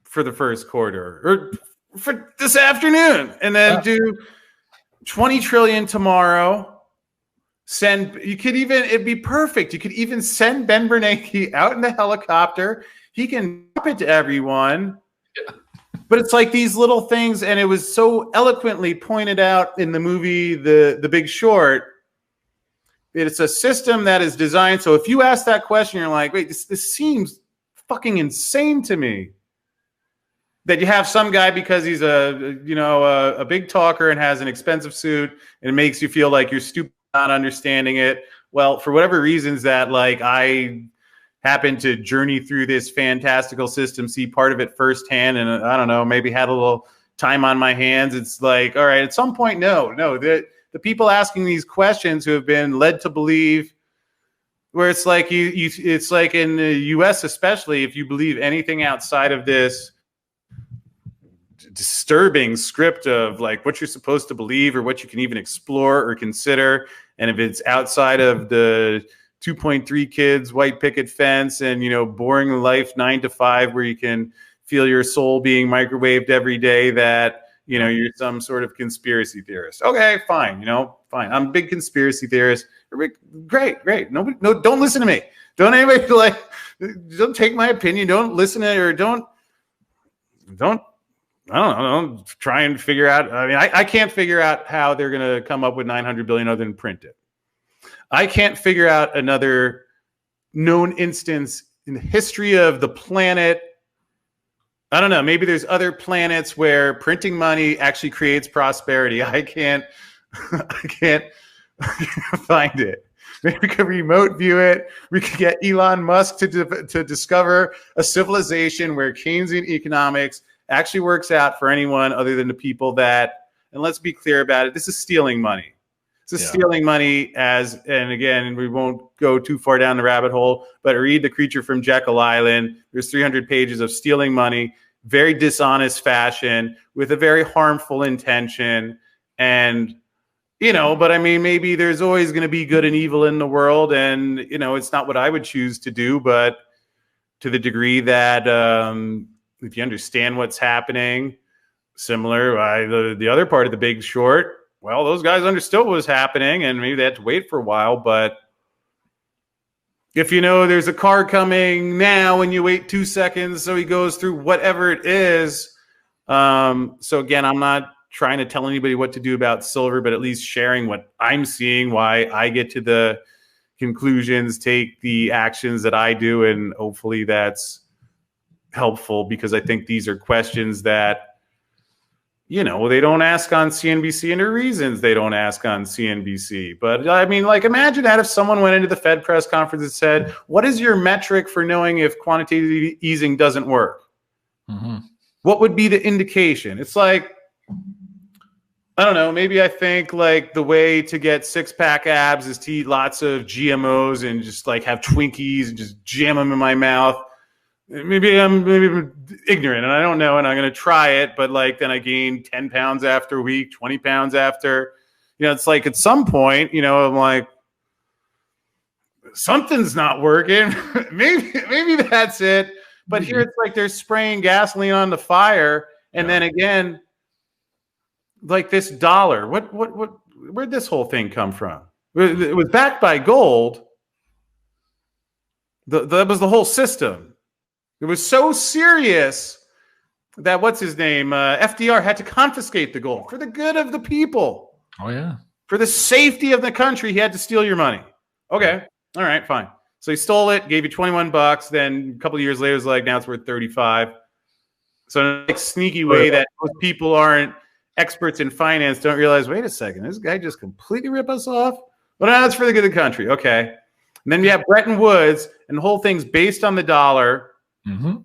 A: for the first quarter or for this afternoon, and then do 20 trillion tomorrow? It'd be perfect. You could even send Ben Bernanke out in the helicopter. He can drop it to everyone. Yeah. But it's like these little things, and it was so eloquently pointed out in the movie The Big Short. It's a system that is designed so if you ask that question, you're like, wait, this seems fucking insane to me. that you have some guy because he's a big talker and has an expensive suit, and it makes you feel like you're stupid not understanding it. Well, for whatever reasons that like I happen to journey through this fantastical system, see part of it firsthand, and I don't know, maybe had a little time on my hands. It's like, all right, at some point, the people asking these questions who have been led to believe, where it's like it's like in the U.S. especially, if you believe anything outside of this disturbing script of like what you're supposed to believe or what you can even explore or consider, and if it's outside of the 2.3 kids, white picket fence, and boring life 9 to 5 where you can feel your soul being microwaved every day, that you're some sort of conspiracy theorist. Okay, fine, fine. I'm a big conspiracy theorist. Great. Nobody, no, don't listen to me. Don't anybody don't take my opinion. Don't listen to it, or don't. I don't try and figure out. I mean, I can't figure out how they're going to come up with 900 billion other than print it. I can't figure out another known instance in the history of the planet. I don't know. Maybe there's other planets where printing money actually creates prosperity. I can't find it. Maybe we could remote view it. We could get Elon Musk to discover a civilization where Keynesian economics actually works out for anyone other than the people that, and let's be clear about it, this is stealing money. This is stealing money and again, we won't go too far down the rabbit hole, but read The Creature from Jekyll Island. There's 300 pages of stealing money, very dishonest fashion, with a very harmful intention. And, but I mean, maybe there's always going to be good and evil in the world. And, it's not what I would choose to do, but to the degree that, if you understand what's happening, similar, the other part of The Big Short, well, those guys understood what was happening, and maybe they had to wait for a while. But if there's a car coming now and you wait 2 seconds, so he goes through whatever it is. So again, I'm not trying to tell anybody what to do about silver, but at least sharing what I'm seeing, why I get to the conclusions, take the actions that I do, and hopefully that's helpful, because I think these are questions that they don't ask on CNBC, and there are reasons they don't ask on CNBC. But I mean, like, imagine that if someone went into the Fed press conference and said, what is your metric for knowing if quantitative easing doesn't work? Mm-hmm. What would be the indication? It's like, I don't know, maybe I think like the way to get 6-pack abs is to eat lots of GMOs and just like have Twinkies and just jam them in my mouth. Maybe I'm ignorant and I don't know, and I'm going to try it, but like then I gain 10 pounds after a week, 20 pounds after. It's like at some point, I'm like, something's not working. maybe that's it. But here it's like they're spraying gasoline on the fire, and then again, like this dollar. Where'd this whole thing come from? It was backed by gold. That was the whole system. It was so serious that what's his name? FDR had to confiscate the gold for the good of the people.
B: Oh, yeah.
A: For the safety of the country, he had to steal your money. Okay. All right, fine. So he stole it, gave you $21. Then a couple of years later, it was like, now it's worth 35. So in a like, sneaky way that most people aren't experts in finance don't realize, wait a second, this guy just completely ripped us off? Well, no, it's for the good of the country. Okay. And then you have Bretton Woods, and the whole thing's based on the dollar. Mm-hmm.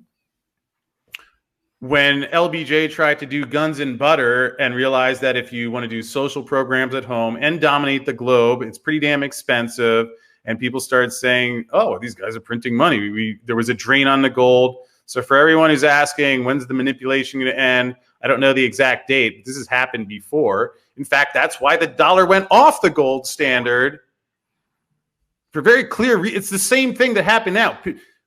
A: When LBJ tried to do guns and butter and realized that if you want to do social programs at home and dominate the globe, it's pretty damn expensive. And people started saying, oh, these guys are printing money. There was a drain on the gold. So for everyone who's asking, when's the manipulation going to end? I don't know the exact date, but this has happened before. In fact, that's why the dollar went off the gold standard. For very clear reasons. It's the same thing that happened now.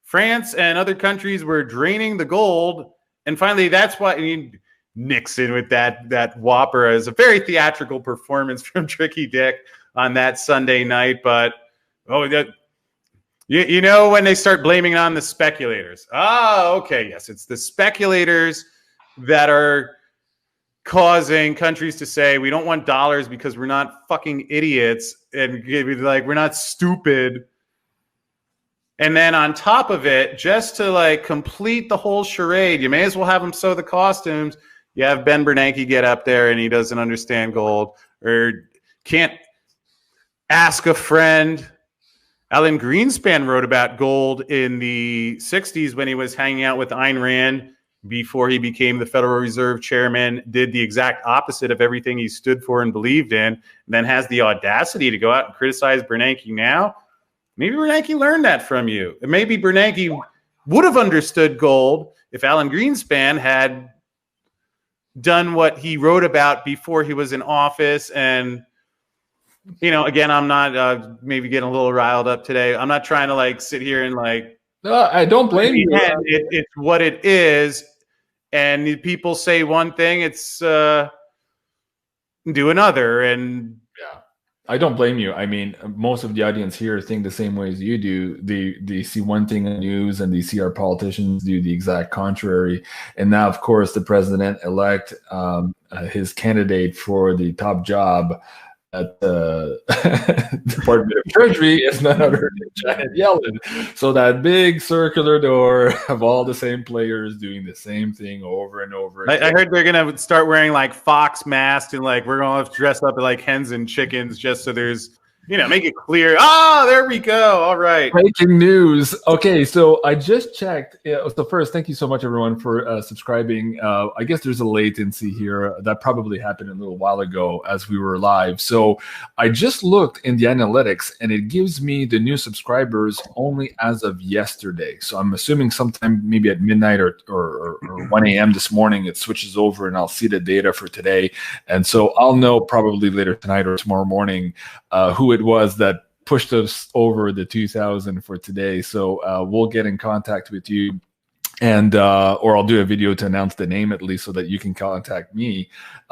A: France and other countries were draining the gold, and finally, that's why Nixon with that whopper as a very theatrical performance from Tricky Dick on that Sunday night. But when they start blaming it on the speculators. Oh, okay, yes, it's the speculators that are causing countries to say we don't want dollars because we're not fucking idiots, and like we're not stupid. And then on top of it, just to like complete the whole charade, you may as well have him sew the costumes. You have Ben Bernanke get up there and he doesn't understand gold or can't ask a friend. Alan Greenspan wrote about gold in the 60s when he was hanging out with Ayn Rand before he became the Federal Reserve chairman, did the exact opposite of everything he stood for and believed in, and then has the audacity to go out and criticize Bernanke now. Maybe Bernanke learned that from you. And maybe Bernanke would have understood gold if Alan Greenspan had done what he wrote about before he was in office. And, you know, again, I'm not maybe getting a little riled up today. I'm not trying to like sit here and like,
B: no, I don't blame you.
A: It's what it is. And people say one thing, it's do another. And
B: yeah, I don't blame you. I mean, most of the audience here think the same way as you do. They see one thing in the news and they see our politicians do the exact contrary. And now, of course, the president-elect, his candidate for the top job at the Department of Treasury is none other than Janet Yellen. So that big circular door of all the same players doing the same thing over and over again.
A: I heard they're going to start wearing like fox masks and like we're going to have to dress up like hens and chickens just so there's, you know, make it clear. Oh, there we go. All right.
B: Breaking news. Okay, so I just checked. So first, thank you so much, everyone, for subscribing. I guess there's a latency here. That probably happened a little while ago as we were live. So I just looked in the analytics, and it gives me the new subscribers only as of yesterday. So I'm assuming sometime maybe at midnight or 1 a.m. this morning, it switches over, and I'll see the data for today. And so I'll know probably later tonight or tomorrow morning who it was that pushed us over the 2,000 for today. So we'll get in contact with you, and or I'll do a video to announce the name at least so that you can contact me,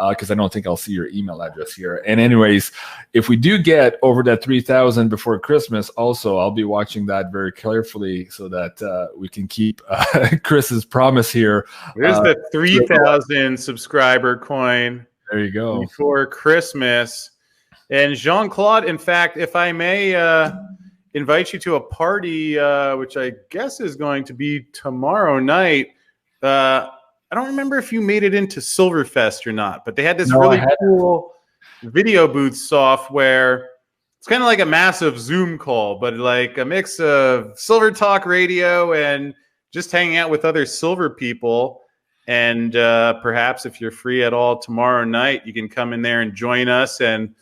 B: because I don't think I'll see your email address here. And anyways, if we do get over that 3,000 before Christmas, also I'll be watching that very carefully so that we can keep Chris's promise here.
A: There's the 3,000 subscriber coin.
B: There you go.
A: Before Christmas. And Jean-Claude, in fact, if I may invite you to a party, which I guess is going to be tomorrow night. I don't remember if you made it into Silverfest or not, but they had this really cool video booth software. It's kind of like a massive Zoom call, but like a mix of Silver Talk Radio and just hanging out with other Silver people. And perhaps if you're free at all tomorrow night, you can come in there and join us and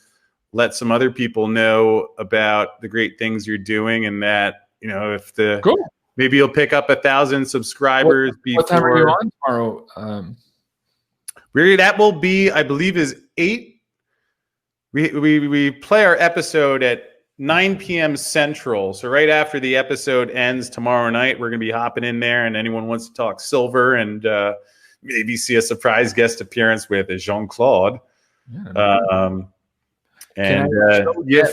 A: let some other people know about the great things you're doing, and that, you know, if the maybe you'll pick up 1,000 subscribers before.
B: What time are you on tomorrow?
A: Really, that will be, I believe, is 8. We play our episode at 9 p.m. Central. So right after the episode ends tomorrow night, we're going to be hopping in there, and anyone wants to talk silver and maybe see a surprise guest appearance with Jean-Claude. Yeah,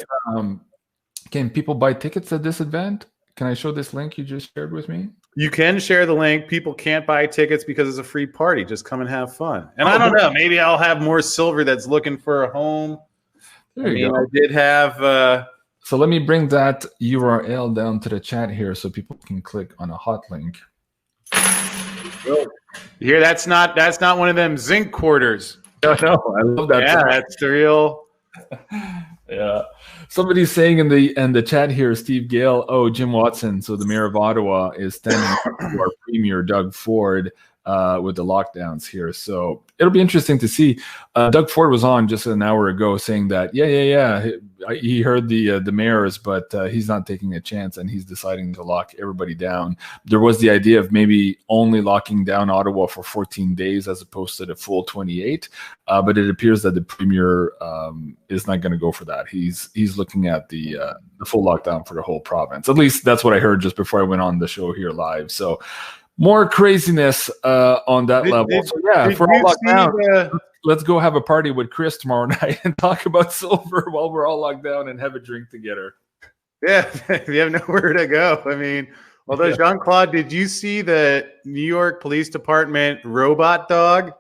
B: can people buy tickets at this event? Can I show this link you just shared with me?
A: You can share the link. People can't buy tickets because it's a free party. Just come and have fun. And I don't know, maybe I'll have more silver that's looking for a home.
B: There you go.
A: I did have
B: so let me bring that URL down to the chat here so people can click on a hot link.
A: Here, that's not one of them zinc quarters.
B: No, I love that.
A: Yeah, that's the real.
B: Yeah, somebody's saying in the chat here, Steve Gale, Jim Watson, so the mayor of Ottawa is standing up to our premier Doug Ford with the lockdowns here. So it'll be interesting to see. Doug Ford was on just an hour ago saying that he heard the mayors, but he's not taking a chance and he's deciding to lock everybody down. There was the idea of maybe only locking down Ottawa for 14 days as opposed to the full 28, but it appears that the premier is not going to go for that. He's looking at the full lockdown for the whole province. At least that's what I heard just before I went on the show here live. So more craziness on that level. So yeah, if we're all locked down, let's go have a party with Chris tomorrow night and talk about silver while we're all locked down and have a drink together.
A: Yeah, we have nowhere to go. I mean, although Jean-Claude, did you see the New York Police Department robot dog?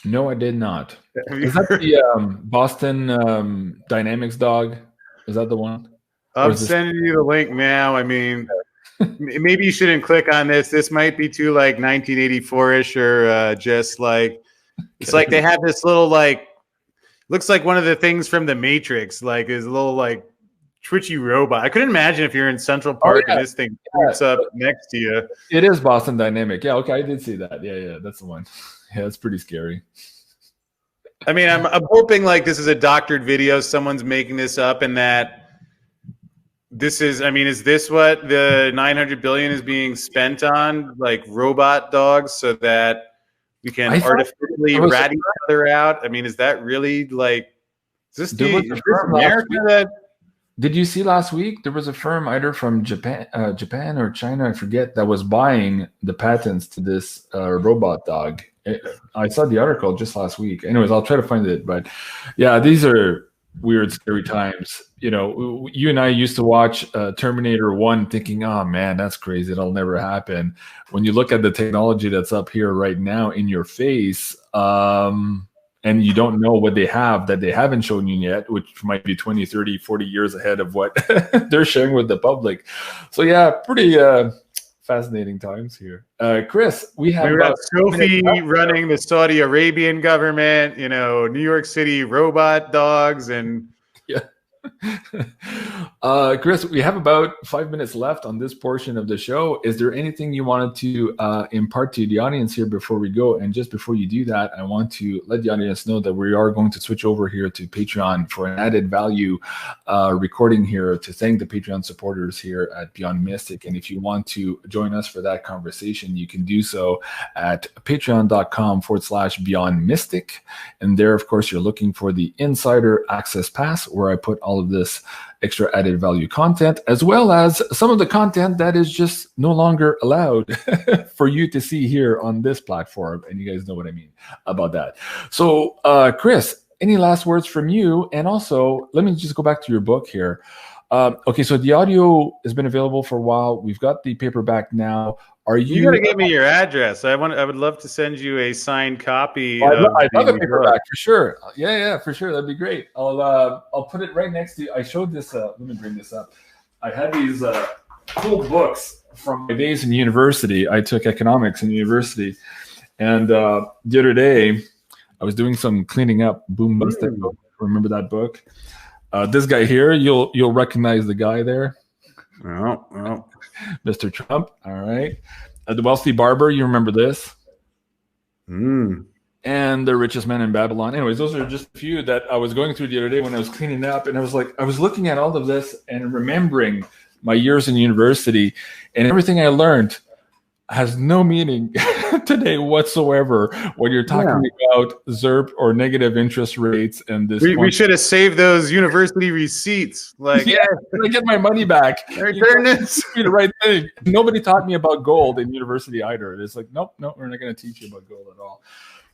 B: No, I did not. Is that the Boston Dynamics dog? Is that the one?
A: I'm sending you the link now. I mean, maybe you shouldn't click on this. This might be too like 1984-ish or just like it's like they have this little like looks like one of the things from the Matrix, like is a little like twitchy robot. I couldn't imagine if you're in Central Park and this thing creeps up next to you.
B: It is Boston Dynamic. Yeah, okay, I did see that. Yeah, that's the one. Yeah, it's pretty scary.
A: I mean, I'm hoping like this is a doctored video. Someone's making this up, and that this is. I mean, is this what the 900 billion is being spent on, like robot dogs, so that we can artificially rat each other out? I mean, is that really like? Is this America that?
B: Did you see last week there was a firm either from Japan or China, I forget, that was buying the patents to this robot dog. I saw the article just last week. Anyways, I'll try to find it. But yeah, these are weird, scary times. You know, you and I used to watch Terminator 1 thinking, oh man, that's crazy. It'll never happen. When you look at the technology that's up here right now in your face, and you don't know what they have that they haven't shown you yet, which might be 20, 30, 40 years ahead of what they're sharing with the public. So yeah, pretty fascinating times here. Chris, we got
A: Sophie running the Saudi Arabian government, you know, New York City robot dogs, and
B: yeah. Chris, we have about 5 minutes left on this portion of the show. Is there anything you wanted to impart to the audience here before we go? And just before you do that, I want to let the audience know that we are going to switch over here to Patreon for an added value recording here to thank the Patreon supporters here at Beyond Mystic. And if you want to join us for that conversation, you can do so at patreon.com/Beyond Mystic. And there, of course, you're looking for the Insider Access Pass, where I put all of this extra added value content, as well as some of the content that is just no longer allowed for you to see here on this platform. And you guys know what I mean about that. So, Chris, any last words from you? And also, let me just go back to your book here. Okay, so the audio has been available for a while. We've got the paperback now. You
A: gotta give me your address. I would love to send you a signed copy.
B: I'd love a paperback for sure. Yeah, for sure. That'd be great. I'll put it right next to you. I showed this. Let me bring this up. I had these cool books from my days in university. I took economics in university, and the other day I was doing some cleaning up. Boom Busted. Remember that book? This guy here, you'll recognize the guy there.
A: Oh.
B: Mr. Trump. All right. The Wealthy Barber. You remember this? And The Richest Man in Babylon. Anyways, those are just a few that I was going through the other day when I was cleaning up, and I was looking at all of this and remembering my years in university, and everything I learned has no meaning today whatsoever when you're talking about ZERP or negative interest rates. And this,
A: we should have saved those university receipts. Like,
B: I get my money back.
A: Return this.
B: The right thing. Nobody taught me about gold in university either. It's like, nope, we're not going to teach you about gold at all.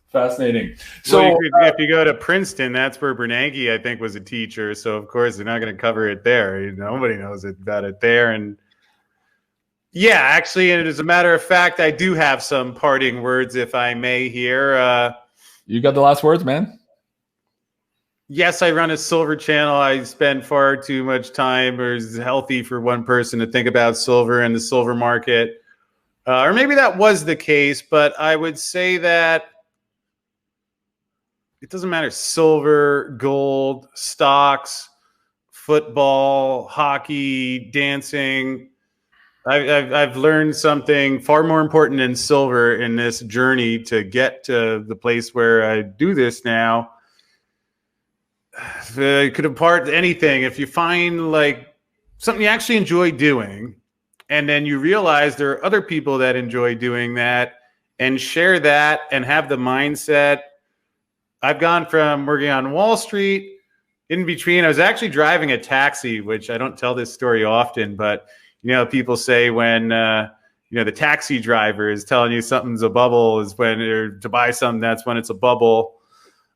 B: Fascinating. So
A: if you go to Princeton, that's where Bernanke, I think, was a teacher. So of course they're not going to cover it there. Nobody knows about it there. And yeah, actually, and as a matter of fact, I do have some parting words, if I may, here.
B: You got the last words, man?
A: Yes, I run a silver channel. I spend far too much time, or it's healthy for one person to think about silver and the silver market. Or maybe that was the case, but I would say that it doesn't matter. Silver, gold, stocks, football, hockey, dancing. I've learned something far more important than silver in this journey to get to the place where I do this now. It could impart anything. If you find like something you actually enjoy doing, and then you realize there are other people that enjoy doing that and share that and have the mindset. I've gone from working on Wall Street in between. I was actually driving a taxi, which I don't tell this story often, but people say when, the taxi driver is telling you something's a bubble is when, or to buy something, that's when it's a bubble.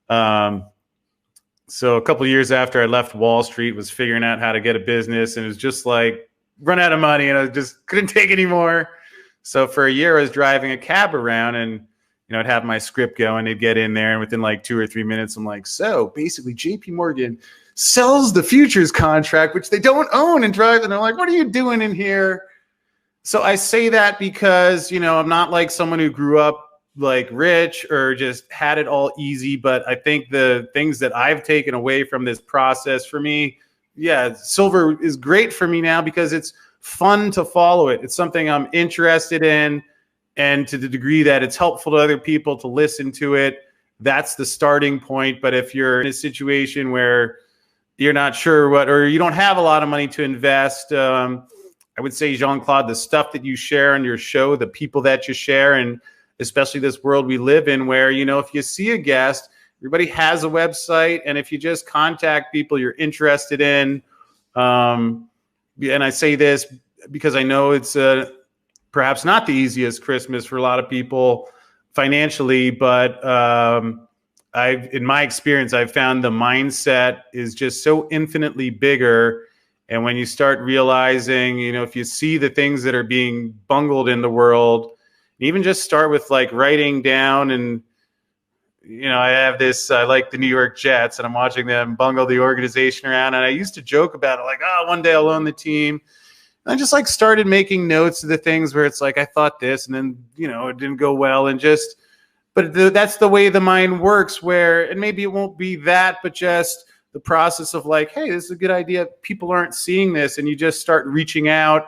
A: So a couple of years after I left Wall Street, was figuring out how to get a business, and it was just like run out of money, and I just couldn't take anymore. So for a year I was driving a cab around, and I'd have my script going, they'd get in there, and within like 2 or 3 minutes, I'm like, so basically JP Morgan sells the futures contract, which they don't own, and drives. And I'm like, what are you doing in here? So I say that because, you know, I'm not like someone who grew up like rich or just had it all easy. But I think the things that I've taken away from this process for me, yeah, silver is great for me now because it's fun to follow it. It's something I'm interested in. And to the degree that it's helpful to other people to listen to it, that's the starting point. But if you're in a situation where you're not sure what, or you don't have a lot of money to invest, I would say, Jean-Claude, the stuff that you share on your show, the people that you share, and especially this world we live in where, you know, if you see a guest, everybody has a website. And if you just contact people you're interested in, and I say this because I know it's perhaps not the easiest Christmas for a lot of people financially, but in my experience, I've found the mindset is just so infinitely bigger. And when you start realizing, you know, if you see the things that are being bungled in the world, even just start with like writing down, and, you know, I like the New York Jets, and I'm watching them bungle the organization around. And I used to joke about it, like, oh, one day I'll own the team. And I just like started making notes of the things where it's like, I thought this, and then, you know, it didn't go well, and just, but that's the way the mind works, where, and maybe it won't be that, but just the process of like, hey, this is a good idea. People aren't seeing this, and you just start reaching out.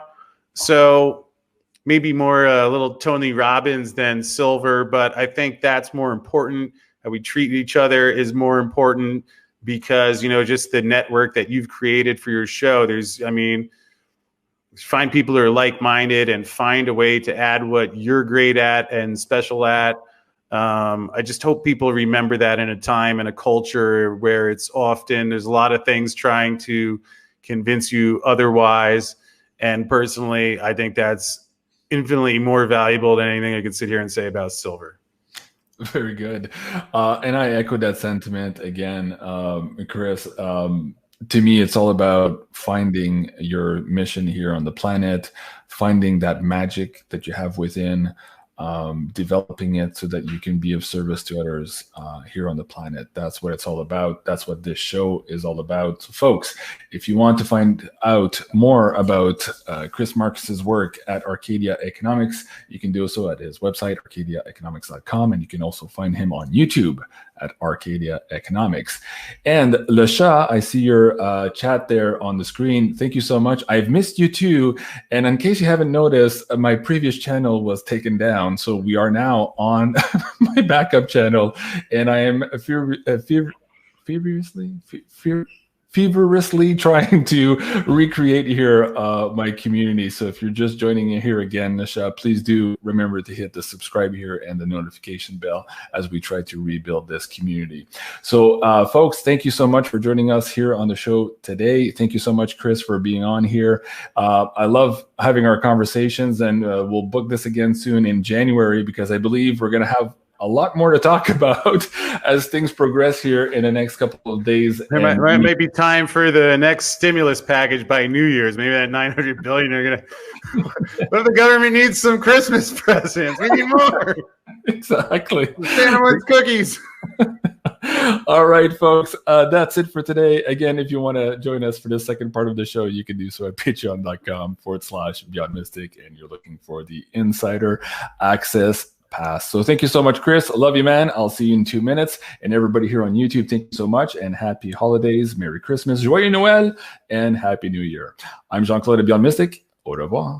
A: So maybe more a little Tony Robbins than silver, but I think that's more important. How we treat each other is more important because, you know, just the network that you've created for your show. Find people who are like-minded and find a way to add what you're great at and special at. I just hope people remember that in a time and a culture where it's often, there's a lot of things trying to convince you otherwise. And personally, I think that's infinitely more valuable than anything I could sit here and say about silver.
B: Very good. And I echo that sentiment again, Chris. To me, it's all about finding your mission here on the planet, finding that magic that you have within, developing it so that you can be of service to others here on the planet. That's what it's all about. That's what this show is all about. So folks, if you want to find out more about Chris Marcus's work at Arcadia Economics, you can do so at his website, arcadiaeconomics.com, and you can also find him on YouTube at Arcadia Economics. And Le Chat, I see your chat there on the screen. Thank you so much. I've missed you too. And in case you haven't noticed, my previous channel was taken down. So we are now on my backup channel. And I am feverishly trying to recreate here my community. So if you're just joining in here again, Nisha, please do remember to hit the subscribe here and the notification bell as we try to rebuild this community. So folks, thank you so much for joining us here on the show today. Thank you so much, Chris, for being on here. I love having our conversations, and we'll book this again soon in January, because I believe we're going to have a lot more to talk about as things progress here in the next couple of days.
A: There might be time for the next stimulus package by New Year's. Maybe that $900 billion are gonna. What if the government needs some Christmas presents? We need more.
B: Exactly.
A: Santa wants cookies.
B: All right, folks. That's it for today. Again, if you want to join us for the second part of the show, you can do so at patreon.com/Beyond Mystic, and you're looking for the insider access pass. So thank you so much, Chris. I love you, man. I'll see you in 2 minutes. And everybody here on YouTube, thank you so much, and happy holidays, Merry Christmas, Joyeux Noël, and Happy New Year. I'm Jean-Claude Beyond Mystic. Au revoir.